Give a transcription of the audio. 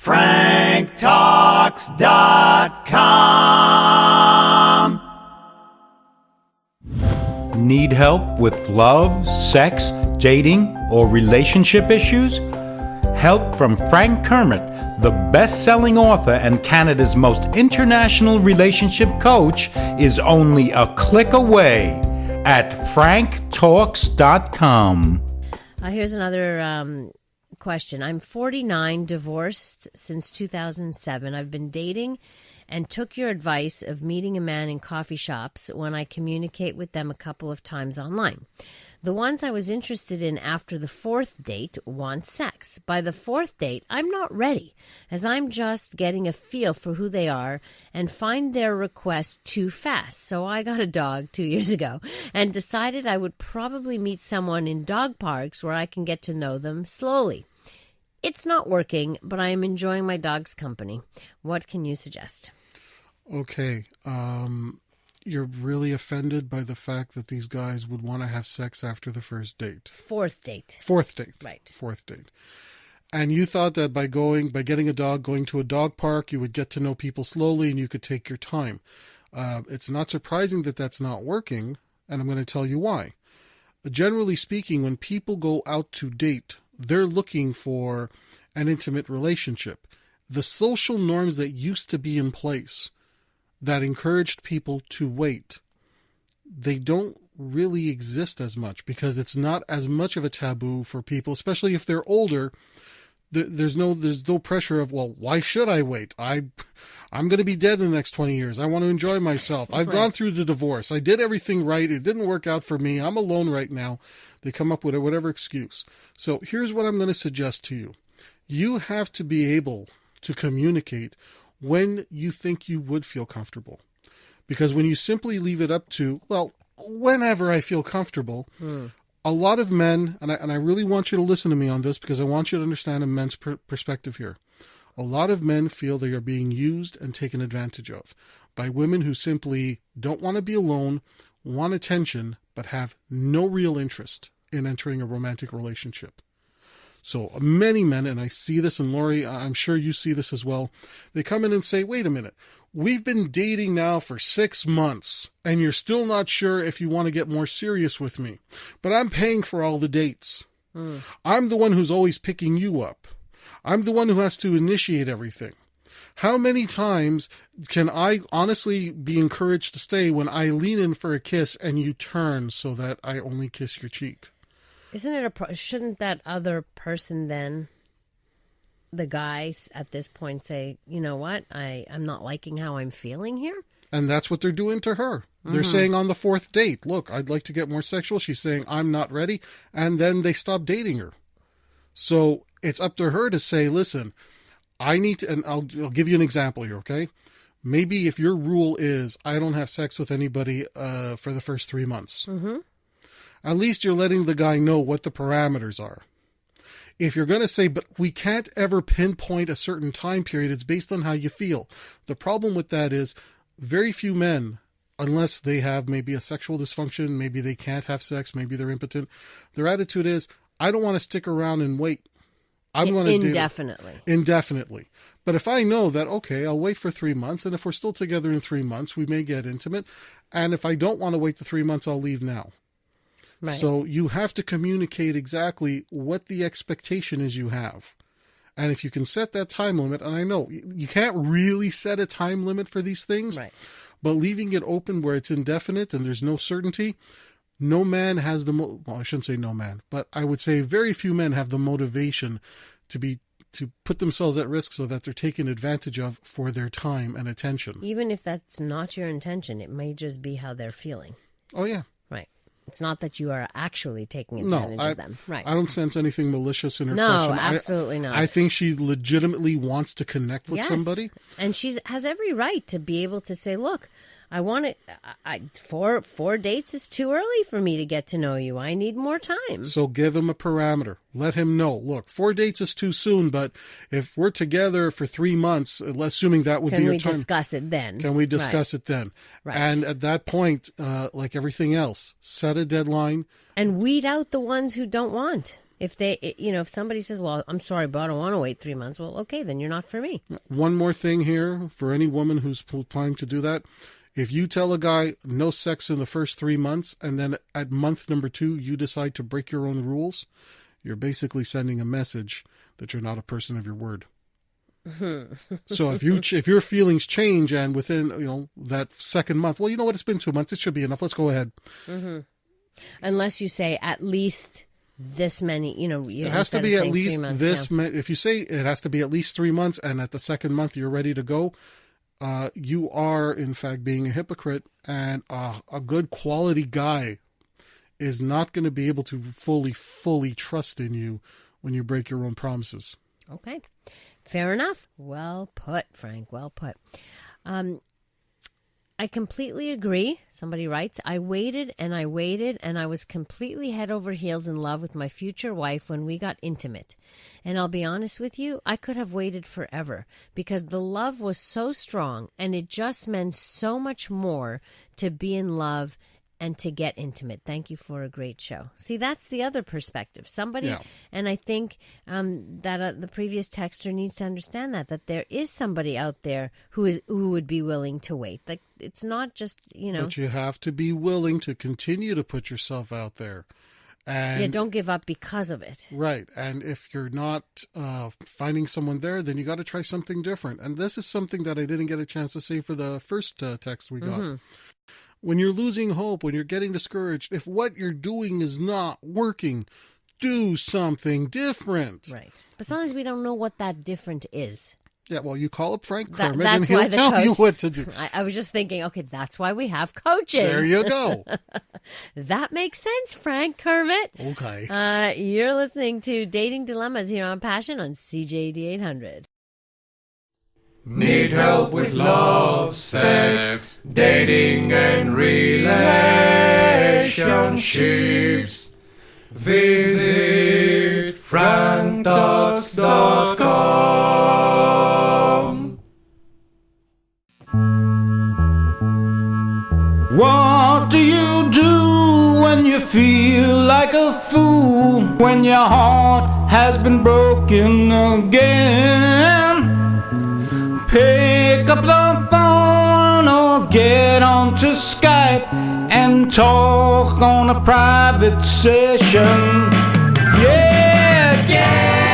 franktalks.com. Need help with love, sex, dating, or relationship issues? Help from Frank Kermit, the best-selling author and Canada's most international relationship coach, is only a click away at franktalks.com. Here's another question. I'm 49, divorced since 2007. I've been dating and took your advice of meeting a man in coffee shops when I communicate with them a couple of times online. The ones I was interested in after the fourth date want sex. By the fourth date, I'm not ready, as I'm just getting a feel for who they are and find their request too fast. So I got a dog 2 years ago and decided I would probably meet someone in dog parks where I can get to know them slowly. It's not working, but I am enjoying my dog's company. What can you suggest? Okay. You're really offended by the fact that these guys would want to have sex after the first date. Fourth date. Fourth date. Right. Fourth date. And you thought that by getting a dog, going to a dog park, you would get to know people slowly and you could take your time. It's not surprising that that's not working, and I'm going to tell you why. Generally speaking, when people go out to date, they're looking for an intimate relationship. The social norms that used to be in place that encouraged people to wait, they don't really exist as much because it's not as much of a taboo for people, especially if they're older. There's no pressure of, well, why should I wait? I'm going to be dead in the next 20 years. I want to enjoy myself. I've gone through the divorce. I did everything right. It didn't work out for me. I'm alone right now. They come up with whatever excuse. So here's what I'm going to suggest to you. You have to be able to communicate when you think you would feel comfortable. Because when you simply leave it up to, well, whenever I feel comfortable, a lot of men, and I really want you to listen to me on this because I want you to understand a men's perspective here. A lot of men feel they are being used and taken advantage of by women who simply don't want to be alone, want attention, but have no real interest in entering a romantic relationship. So many men, and I see this, and Laurie, I'm sure you see this as well, they come in and say, wait a minute, we've been dating now for 6 months, and you're still not sure if you want to get more serious with me. But I'm paying for all the dates. I'm the one who's always picking you up. I'm the one who has to initiate everything. How many times can I honestly be encouraged to stay when I lean in for a kiss and you turn so that I only kiss your cheek? Isn't it shouldn't that other person then, the guys at this point, say, you know what, I'm not liking how I'm feeling here? And that's what they're doing to her. They're saying on the fourth date, look, I'd like to get more sexual. She's saying, I'm not ready. And then they stop dating her. So it's up to her to say, listen, I need to, and I'll give you an example here, okay? Maybe if your rule is, I don't have sex with anybody for the first 3 months. At least you're letting the guy know what the parameters are. If you're going to say, but we can't ever pinpoint a certain time period, it's based on how you feel. The problem with that is very few men, unless they have maybe a sexual dysfunction, maybe they can't have sex, maybe they're impotent, their attitude is, I don't want to stick around and wait. I'm going to indefinitely. But if I know that, okay, I'll wait for 3 months, and if we're still together in 3 months, we may get intimate. And if I don't want to wait the 3 months, I'll leave now. Right. So you have to communicate exactly what the expectation is you have. And if you can set that time limit, and I know you can't really set a time limit for these things, right, but leaving it open where it's indefinite and there's no certainty, no man has well, I shouldn't say no man, but I would say very few men have the motivation to put themselves at risk so that they're taken advantage of for their time and attention. Even if that's not your intention, it may just be how they're feeling. Oh, yeah. Right. It's not that you are actually taking advantage of them. Right. I don't sense anything malicious in her question. No, absolutely not. I think she legitimately wants to connect with somebody. And she has every right to be able to say, look, I want it. Four dates is too early for me to get to know you. I need more time. So give him a parameter. Let him know. Look, 4 dates is too soon, but if we're together for 3 months, assuming that would be your time. Can we discuss it then? Can we discuss it then? Right. And at that point, like everything else, set a deadline. And weed out the ones who don't want. If if somebody says, well, I'm sorry, but I don't want to wait 3 months. Well, okay, then you're not for me. One more thing here for any woman who's planning to do that. If you tell a guy no sex in the first 3 months, and then at month number 2, you decide to break your own rules, you're basically sending a message that you're not a person of your word. So if your feelings change and within that second month, well, you know what, it's been 2 months, it should be enough, let's go ahead. Unless you say at least this many, it has to be at least months, this. If you say it has to be at least 3 months, and at the second month you're ready to go, you are in fact being a hypocrite, and a good quality guy is not going to be able to fully trust in you when you break your own promises. Okay. Fair enough. Well put, Frank. Well put. I completely agree. Somebody writes, I waited and I was completely head over heels in love with my future wife when we got intimate. And I'll be honest with you, I could have waited forever because the love was so strong and it just meant so much more to be in love and to get intimate. Thank you for a great show. See, that's the other perspective. And I think that the previous texter needs to understand that there is somebody out there who would be willing to wait. Like, it's not just, But you have to be willing to continue to put yourself out there. And don't give up because of it. Right. And if you're not finding someone there, then you got to try something different. And this is something that I didn't get a chance to say for the first text we got. When you're losing hope, when you're getting discouraged, if what you're doing is not working, do something different. Right. But sometimes we don't know what that different is. Yeah, well, you call up Frank Kermit and he'll tell you what to do. I was just thinking, okay, that's why we have coaches. There you go. That makes sense, Frank Kermit. Okay. You're listening to Dating Dilemmas here on Passion on CJD 800. Need help with love, sex, dating and relationships? Visit franktalks.com. What do you do when you feel like a fool? When your heart has been broken again? Pick up the phone or get onto Skype and talk on a private session. Yeah, get